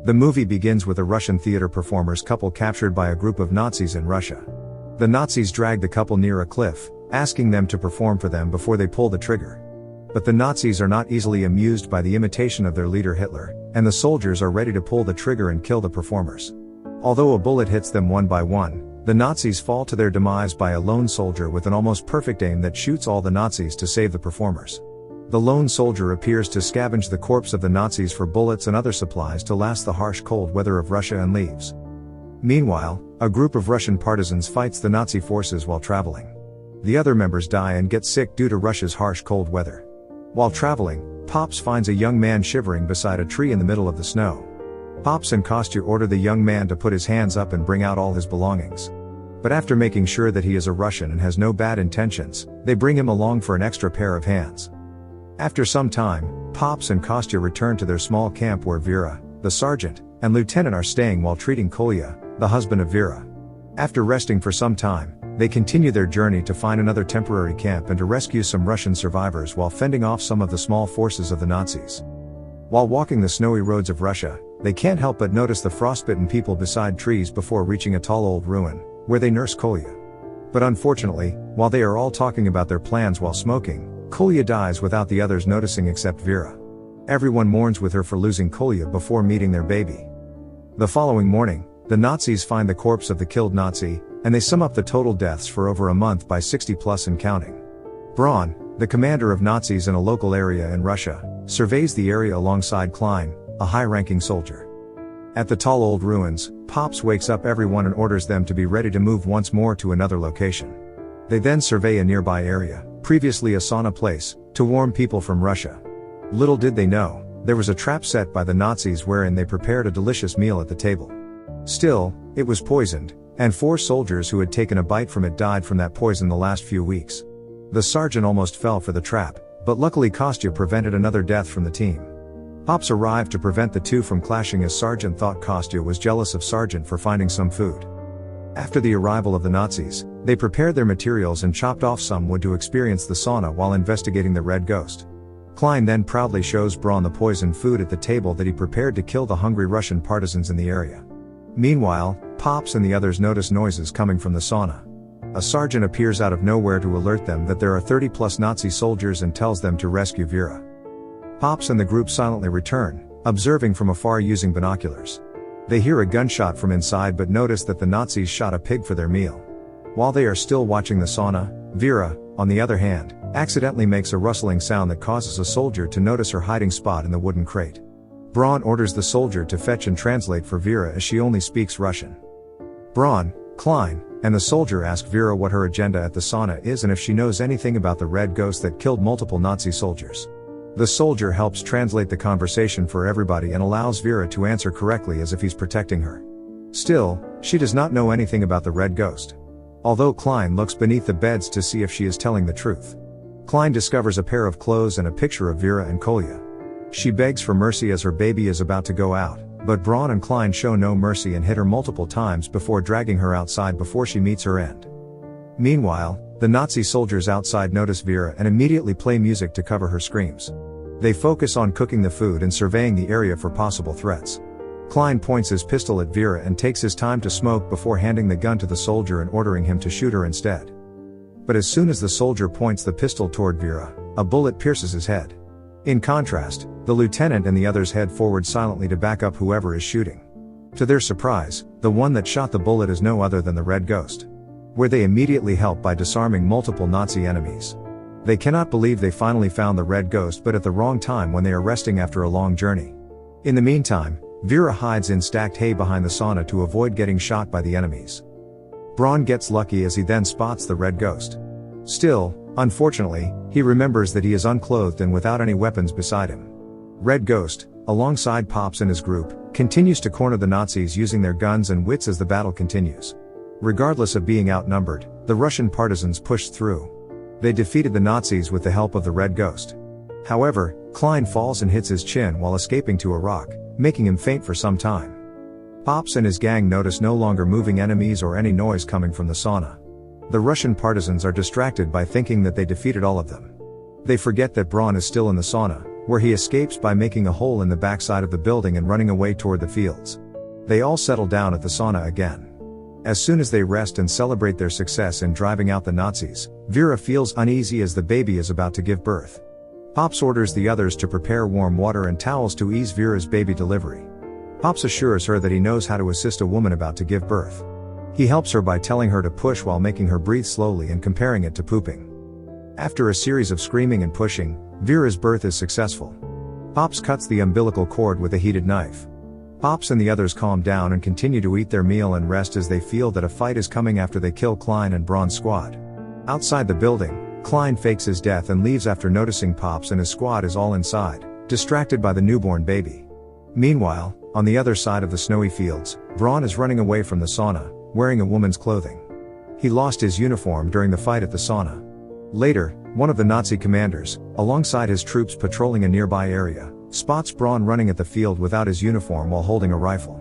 The movie begins with a Russian theater performers couple captured by a group of Nazis in Russia. The Nazis drag the couple near a cliff, asking them to perform for them before they pull the trigger. But the Nazis are not easily amused by the imitation of their leader Hitler, and the soldiers are ready to pull the trigger and kill the performers. Although a bullet hits them one by one, the Nazis fall to their demise by a lone soldier with an almost perfect aim that shoots all the Nazis to save the performers. The lone soldier appears to scavenge the corpse of the Nazis for bullets and other supplies to last the harsh cold weather of Russia and leaves. Meanwhile, a group of Russian partisans fights the Nazi forces while traveling. The other members die and get sick due to Russia's harsh cold weather. While traveling, Pops finds a young man shivering beside a tree in the middle of the snow. Pops and Kostya order the young man to put his hands up and bring out all his belongings. But after making sure that he is a Russian and has no bad intentions, they bring him along for an extra pair of hands. After some time, Pops and Kostya return to their small camp where Vera, the sergeant, and lieutenant are staying while treating Kolya, the husband of Vera. After resting for some time, they continue their journey to find another temporary camp and to rescue some Russian survivors while fending off some of the small forces of the Nazis. While walking the snowy roads of Russia, they can't help but notice the frostbitten people beside trees before reaching a tall old ruin, where they nurse Kolya. But unfortunately, while they are all talking about their plans while smoking, Kolya dies without the others noticing except Vera. Everyone mourns with her for losing Kolya before meeting their baby. The following morning, the Nazis find the corpse of the killed Nazi, and they sum up the total deaths for over a month by 60 plus and counting. Braun, the commander of Nazis in a local area in Russia, surveys the area alongside Klein, a high-ranking soldier. At the tall old ruins, Pops wakes up everyone and orders them to be ready to move once more to another location. They then survey a nearby area, previously a sauna place, to warn people from Russia. Little did they know, there was a trap set by the Nazis wherein they prepared a delicious meal at the table. Still, it was poisoned, and 4 soldiers who had taken a bite from it died from that poison the last few weeks. The sergeant almost fell for the trap, but luckily Kostya prevented another death from the team. Pops arrived to prevent the two from clashing as Sergeant thought Kostya was jealous of Sergeant for finding some food. After the arrival of the Nazis, they prepared their materials and chopped off some wood to experience the sauna while investigating the red ghost. Klein then proudly shows Braun the poisoned food at the table that he prepared to kill the hungry Russian partisans in the area. Meanwhile, Pops and the others notice noises coming from the sauna. A sergeant appears out of nowhere to alert them that there are 30 plus Nazi soldiers and tells them to rescue Vera. Pops and the group silently return, observing from afar using binoculars. They hear a gunshot from inside but notice that the Nazis shot a pig for their meal. While they are still watching the sauna, Vera, on the other hand, accidentally makes a rustling sound that causes a soldier to notice her hiding spot in the wooden crate. Braun orders the soldier to fetch and translate for Vera as she only speaks Russian. Braun, Klein, and the soldier ask Vera what her agenda at the sauna is and if she knows anything about the red ghost that killed multiple Nazi soldiers. The soldier helps translate the conversation for everybody and allows Vera to answer correctly as if he's protecting her. Still, she does not know anything about the red ghost. Although Klein looks beneath the beds to see if she is telling the truth. Klein discovers a pair of clothes and a picture of Vera and Kolya. She begs for mercy as her baby is about to go out, but Braun and Klein show no mercy and hit her multiple times before dragging her outside before she meets her end. Meanwhile, the Nazi soldiers outside notice Vera and immediately play music to cover her screams. They focus on cooking the food and surveying the area for possible threats. Klein points his pistol at Vera and takes his time to smoke before handing the gun to the soldier and ordering him to shoot her instead. But as soon as the soldier points the pistol toward Vera, a bullet pierces his head. In contrast, the lieutenant and the others head forward silently to back up whoever is shooting. To their surprise, the one that shot the bullet is no other than the Red Ghost. Where they immediately help by disarming multiple Nazi enemies. They cannot believe they finally found the Red Ghost but at the wrong time when they are resting after a long journey. In the meantime, Vera hides in stacked hay behind the sauna to avoid getting shot by the enemies. Braun gets lucky as he then spots the Red Ghost. Still, unfortunately, he remembers that he is unclothed and without any weapons beside him. Red Ghost, alongside Pops and his group, continues to corner the Nazis using their guns and wits as the battle continues. Regardless of being outnumbered, the Russian partisans pushed through. They defeated the Nazis with the help of the Red Ghost. However, Klein falls and hits his chin while escaping to a rock, making him faint for some time. Pops and his gang notice no longer moving enemies or any noise coming from the sauna. The Russian partisans are distracted by thinking that they defeated all of them. They forget that Braun is still in the sauna, where he escapes by making a hole in the backside of the building and running away toward the fields. They all settle down at the sauna again. As soon as they rest and celebrate their success in driving out the Nazis, Vera feels uneasy as the baby is about to give birth. Pops orders the others to prepare warm water and towels to ease Vera's baby delivery. Pops assures her that he knows how to assist a woman about to give birth. He helps her by telling her to push while making her breathe slowly and comparing it to pooping. After a series of screaming and pushing, Vera's birth is successful. Pops cuts the umbilical cord with a heated knife. Pops and the others calm down and continue to eat their meal and rest as they feel that a fight is coming after they kill Klein and Braun's squad. Outside the building, Klein fakes his death and leaves after noticing Pops and his squad is all inside, distracted by the newborn baby. Meanwhile, on the other side of the snowy fields, Braun is running away from the sauna, wearing a woman's clothing. He lost his uniform during the fight at the sauna. Later, one of the Nazi commanders, alongside his troops patrolling a nearby area, spots Braun running at the field without his uniform while holding a rifle.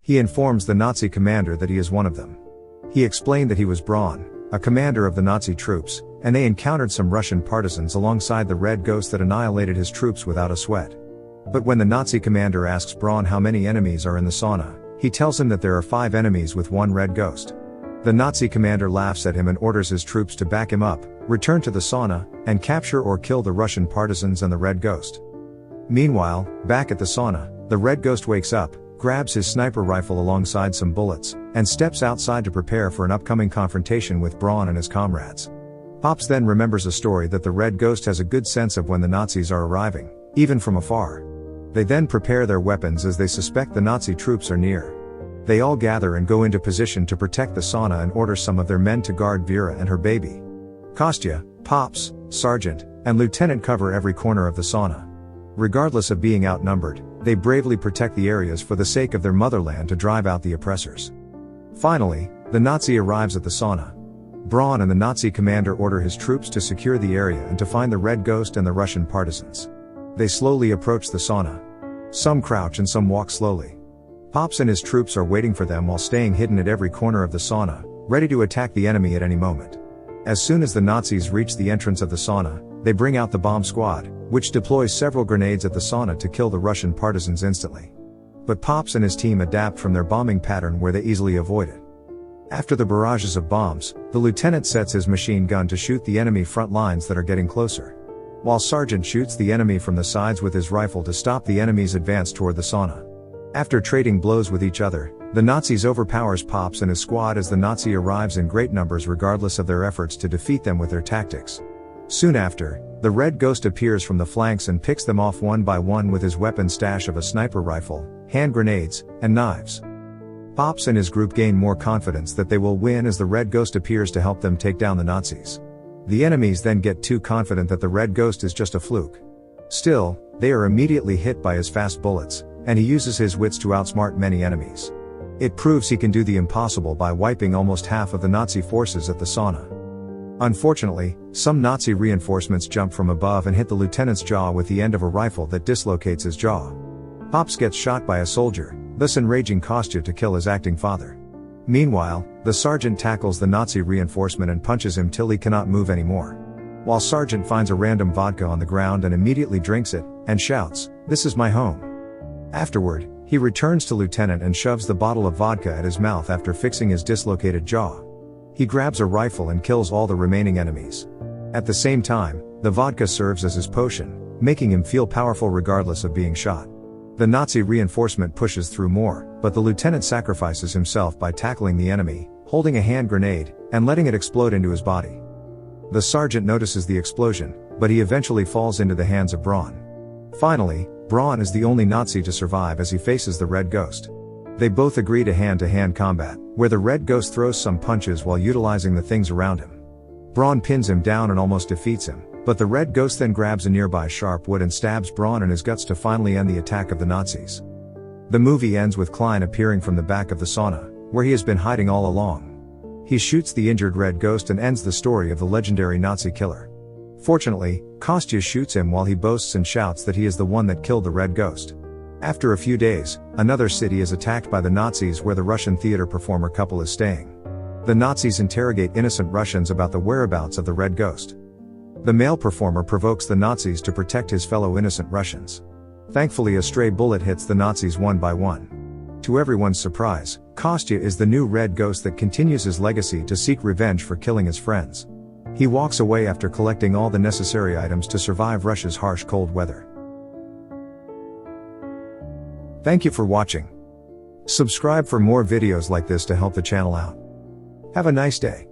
He informs the Nazi commander that he is one of them. He explained that he was Braun, a commander of the Nazi troops, and they encountered some Russian partisans alongside the Red Ghost that annihilated his troops without a sweat. But when the Nazi commander asks Braun how many enemies are in the sauna, he tells him that there are 5 enemies with 1 Red Ghost. The Nazi commander laughs at him and orders his troops to back him up, return to the sauna, and capture or kill the Russian partisans and the Red Ghost. Meanwhile, back at the sauna, the Red Ghost wakes up, grabs his sniper rifle alongside some bullets, and steps outside to prepare for an upcoming confrontation with Braun and his comrades. Pops then remembers a story that the Red Ghost has a good sense of when the Nazis are arriving, even from afar. They then prepare their weapons as they suspect the Nazi troops are near. They all gather and go into position to protect the sauna and order some of their men to guard Vera and her baby. Kostya, Pops, Sergeant, and Lieutenant cover every corner of the sauna. Regardless of being outnumbered, they bravely protect the areas for the sake of their motherland to drive out the oppressors. Finally, the Nazi arrives at the sauna. Braun and the Nazi commander order his troops to secure the area and to find the Red Ghost and the Russian partisans. They slowly approach the sauna. Some crouch and some walk slowly. Pops and his troops are waiting for them while staying hidden at every corner of the sauna, ready to attack the enemy at any moment. As soon as the Nazis reach the entrance of the sauna, they bring out the bomb squad, which deploys several grenades at the sauna to kill the Russian partisans instantly. But Pops and his team adapt from their bombing pattern where they easily avoid it. After the barrages of bombs, the lieutenant sets his machine gun to shoot the enemy front lines that are getting closer. While Sergeant shoots the enemy from the sides with his rifle to stop the enemy's advance toward the sauna. After trading blows with each other, the Nazis overpowers Pops and his squad as the Nazi arrives in great numbers regardless of their efforts to defeat them with their tactics. Soon after, the Red Ghost appears from the flanks and picks them off one by one with his weapon stash of a sniper rifle, hand grenades, and knives. Pops and his group gain more confidence that they will win as the Red Ghost appears to help them take down the Nazis. The enemies then get too confident that the Red Ghost is just a fluke. Still, they are immediately hit by his fast bullets, and he uses his wits to outsmart many enemies. It proves he can do the impossible by wiping almost half of the Nazi forces at the sauna. Unfortunately, some Nazi reinforcements jump from above and hit the lieutenant's jaw with the end of a rifle that dislocates his jaw. Pops gets shot by a soldier, thus enraging Kostya to kill his acting father. Meanwhile, the sergeant tackles the Nazi reinforcement and punches him till he cannot move anymore. While Sergeant finds a random vodka on the ground and immediately drinks it, and shouts, "This is my home." Afterward, he returns to Lieutenant and shoves the bottle of vodka at his mouth after fixing his dislocated jaw. He grabs a rifle and kills all the remaining enemies. At the same time, the vodka serves as his potion, making him feel powerful regardless of being shot. The Nazi reinforcement pushes through more, but the lieutenant sacrifices himself by tackling the enemy, holding a hand grenade, and letting it explode into his body. The sergeant notices the explosion, but he eventually falls into the hands of Braun. Finally, Braun is the only Nazi to survive as he faces the Red Ghost. They both agree to hand combat, where the Red Ghost throws some punches while utilizing the things around him. Braun pins him down and almost defeats him, but the Red Ghost then grabs a nearby sharp wood and stabs Braun in his guts to finally end the attack of the Nazis. The movie ends with Klein appearing from the back of the sauna, where he has been hiding all along. He shoots the injured Red Ghost and ends the story of the legendary Nazi killer. Fortunately, Kostya shoots him while he boasts and shouts that he is the one that killed the Red Ghost. After a few days, another city is attacked by the Nazis where the Russian theater performer couple is staying. The Nazis interrogate innocent Russians about the whereabouts of the Red Ghost. The male performer provokes the Nazis to protect his fellow innocent Russians. Thankfully, a stray bullet hits the Nazis one by one. To everyone's surprise, Kostya is the new red ghost that continues his legacy to seek revenge for killing his friends. He walks away after collecting all the necessary items to survive Russia's harsh cold weather. Thank you for watching. Subscribe for more videos like this to help the channel out. Have a nice day.